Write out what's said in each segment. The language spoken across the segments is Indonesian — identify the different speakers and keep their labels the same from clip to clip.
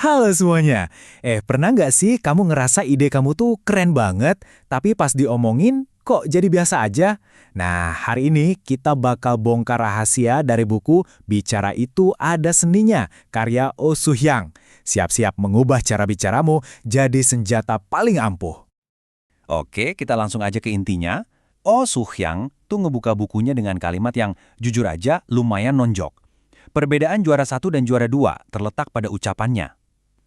Speaker 1: Halo semuanya. Pernah nggak sih kamu ngerasa ide kamu tuh keren banget, tapi pas diomongin kok jadi biasa aja? Nah, hari ini kita bakal bongkar rahasia dari buku Bicara Itu Ada Seninya, karya Oh Soo-hyang. Siap-siap mengubah cara bicaramu jadi senjata paling ampuh.
Speaker 2: Oke, kita langsung aja ke intinya. Oh Soo-hyang tuh ngebuka bukunya dengan kalimat yang jujur aja lumayan nonjok. Perbedaan juara satu dan juara dua terletak pada ucapannya.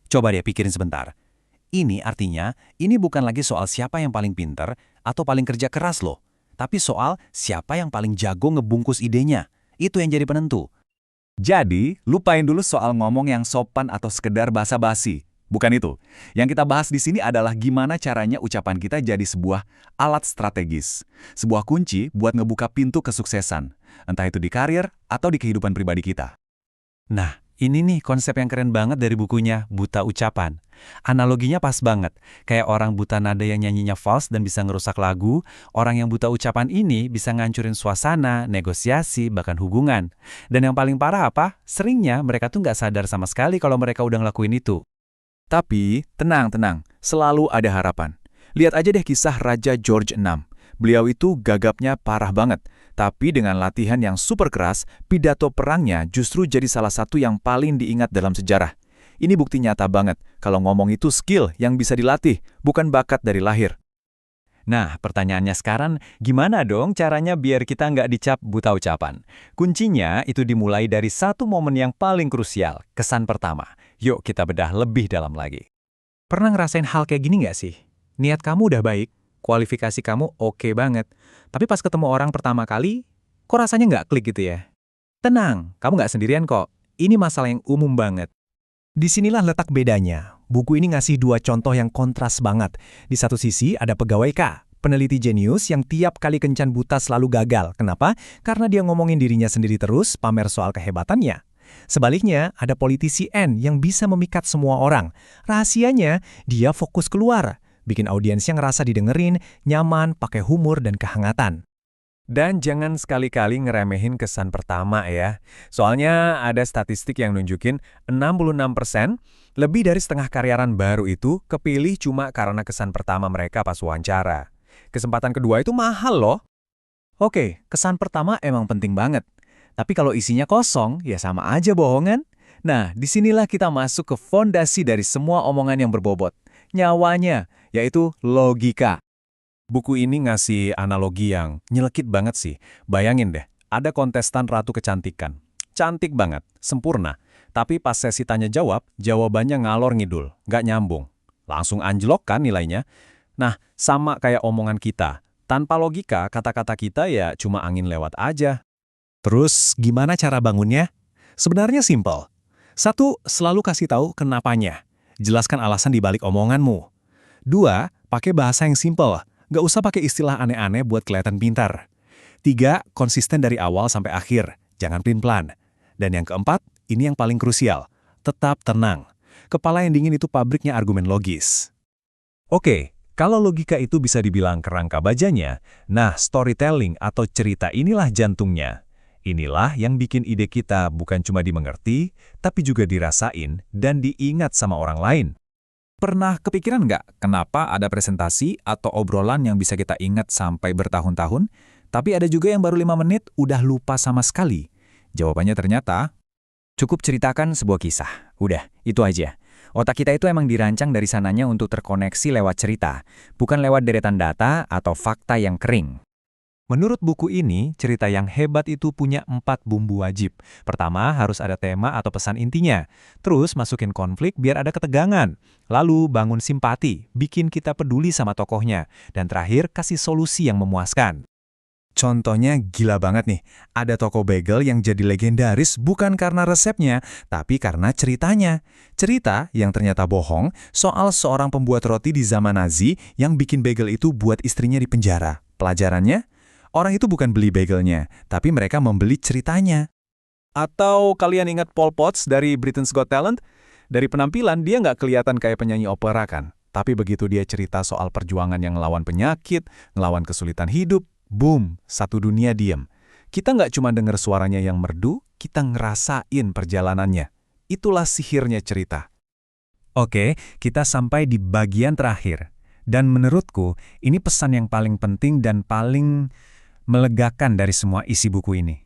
Speaker 2: Coba deh pikirin sebentar. Ini artinya, ini bukan lagi soal siapa yang paling pinter atau paling kerja keras loh. Tapi soal siapa yang paling jago ngebungkus idenya. Itu yang jadi penentu. Jadi, lupain dulu soal ngomong yang sopan atau sekedar basa-basi. Bukan itu. Yang kita bahas di sini adalah gimana caranya ucapan kita jadi sebuah alat strategis. Sebuah kunci buat ngebuka pintu kesuksesan. Entah itu di karir atau di kehidupan pribadi kita. Nah, ini nih konsep yang keren banget dari bukunya, Buta Ucapan. Analoginya pas banget. Kayak orang buta nada yang nyanyinya false dan bisa ngerusak lagu, orang yang buta ucapan ini bisa ngancurin suasana, negosiasi, bahkan hubungan. Dan yang paling parah apa? Seringnya mereka tuh nggak sadar sama sekali kalau mereka udah ngelakuin itu. Tapi, tenang, selalu ada harapan. Lihat aja deh kisah Raja George VI. Beliau itu gagapnya parah banget, tapi dengan latihan yang super keras, pidato perangnya justru jadi salah satu yang paling diingat dalam sejarah. Ini bukti nyata banget kalau ngomong itu skill yang bisa dilatih, bukan bakat dari lahir. Nah, pertanyaannya sekarang, gimana dong caranya biar kita nggak dicap buta ucapan? Kuncinya itu dimulai dari satu momen yang paling krusial, kesan pertama. Yuk kita bedah lebih dalam lagi. Pernah ngerasain hal kayak gini nggak sih? Niat kamu udah baik, kualifikasi kamu oke banget, tapi pas ketemu orang pertama kali, kok rasanya nggak klik gitu ya? Tenang, kamu nggak sendirian kok. Ini masalah yang umum banget.
Speaker 1: Disinilah letak bedanya. Buku ini ngasih dua contoh yang kontras banget. Di satu sisi ada pegawai K, peneliti jenius yang tiap kali kencan buta selalu gagal. Kenapa? Karena dia ngomongin dirinya sendiri terus, pamer soal kehebatannya. Sebaliknya, ada politisi N yang bisa memikat semua orang. Rahasianya, dia fokus keluar, bikin audiensnya ngerasa didengerin, nyaman, pakai humor dan kehangatan.
Speaker 2: Dan jangan sekali-kali ngeremehin kesan pertama ya. Soalnya ada statistik yang nunjukin 66%, lebih dari setengah karyawan baru itu kepilih cuma karena kesan pertama mereka pas wawancara. Kesempatan kedua itu mahal loh. Oke, kesan pertama emang penting banget. Tapi kalau isinya kosong, ya sama aja bohongan. Nah, disinilah kita masuk ke fondasi dari semua omongan yang berbobot. Nyawanya, yaitu logika. Buku ini ngasih analogi yang nyelekit banget sih. Bayangin deh, ada kontestan ratu kecantikan. Cantik banget, sempurna. Tapi pas sesi tanya jawab, jawabannya ngalor ngidul, nggak nyambung. Langsung anjlok kan nilainya? Nah, sama kayak omongan kita. Tanpa logika, kata-kata kita ya cuma angin lewat aja.
Speaker 1: Terus, gimana cara bangunnya? Sebenarnya simpel. Satu, selalu kasih tahu kenapanya. Jelaskan alasan di balik omonganmu. Dua, pakai bahasa yang simpel. Nggak usah pakai istilah aneh-aneh buat kelihatan pintar. Tiga, konsisten dari awal sampai akhir. Jangan pelin-pelan. Dan yang keempat, ini yang paling krusial. Tetap tenang. Kepala yang dingin itu pabriknya argumen logis. Oke, kalau logika itu bisa dibilang kerangka bajanya, nah storytelling atau cerita inilah jantungnya. Inilah yang bikin ide kita bukan cuma dimengerti, tapi juga dirasain dan diingat sama orang lain. Pernah kepikiran nggak kenapa ada presentasi atau obrolan yang bisa kita ingat sampai bertahun-tahun, tapi ada juga yang baru 5 menit udah lupa sama sekali? Jawabannya ternyata, cukup ceritakan sebuah kisah. Udah, itu aja. Otak kita itu emang dirancang dari sananya untuk terkoneksi lewat cerita, bukan lewat deretan data atau fakta yang kering. Menurut buku ini, cerita yang hebat itu punya 4 bumbu wajib. Pertama, harus ada tema atau pesan intinya. Terus, masukin konflik biar ada ketegangan. Lalu, bangun simpati, bikin kita peduli sama tokohnya. Dan terakhir, kasih solusi yang memuaskan. Contohnya gila banget nih. Ada toko bagel yang jadi legendaris bukan karena resepnya, tapi karena ceritanya. Cerita yang ternyata bohong soal seorang pembuat roti di zaman Nazi yang bikin bagel itu buat istrinya di penjara. Pelajarannya? Orang itu bukan beli bagelnya, tapi mereka membeli ceritanya. Atau kalian ingat Paul Potts dari Britain's Got Talent? Dari penampilan dia nggak kelihatan kayak penyanyi opera kan? Tapi begitu dia cerita soal perjuangan yang ngelawan penyakit, ngelawan kesulitan hidup, boom, satu dunia diem. Kita nggak cuma denger suaranya yang merdu, kita ngerasain perjalanannya. Itulah sihirnya cerita. Oke, kita sampai di bagian terakhir. Dan menurutku, ini pesan yang paling penting dan paling melegakan dari semua isi buku ini.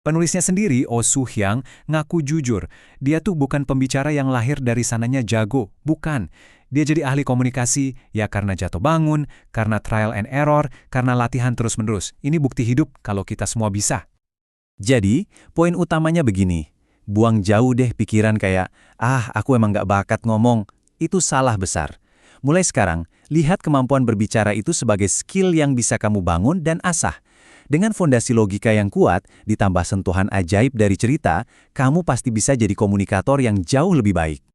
Speaker 1: Penulisnya sendiri, Oh Soo-hyang, ngaku jujur. Dia tuh bukan pembicara yang lahir dari sananya jago, bukan. Dia jadi ahli komunikasi, ya karena jatuh bangun, karena trial and error, karena latihan terus-menerus. Ini bukti hidup kalau kita semua bisa.
Speaker 2: Jadi, poin utamanya begini. Buang jauh deh pikiran kayak, aku emang gak bakat ngomong. Itu salah besar. Mulai sekarang, lihat kemampuan berbicara itu sebagai skill yang bisa kamu bangun dan asah. Dengan fondasi logika yang kuat, ditambah sentuhan ajaib dari cerita, kamu pasti bisa jadi komunikator yang jauh lebih baik.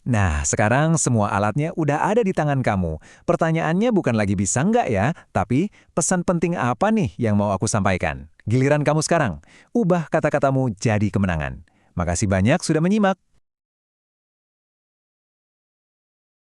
Speaker 3: Nah, sekarang semua alatnya udah ada di tangan kamu. Pertanyaannya bukan lagi bisa nggak ya, tapi pesan penting apa nih yang mau aku sampaikan? Giliran kamu sekarang, ubah kata-katamu jadi kemenangan. Makasih banyak sudah menyimak.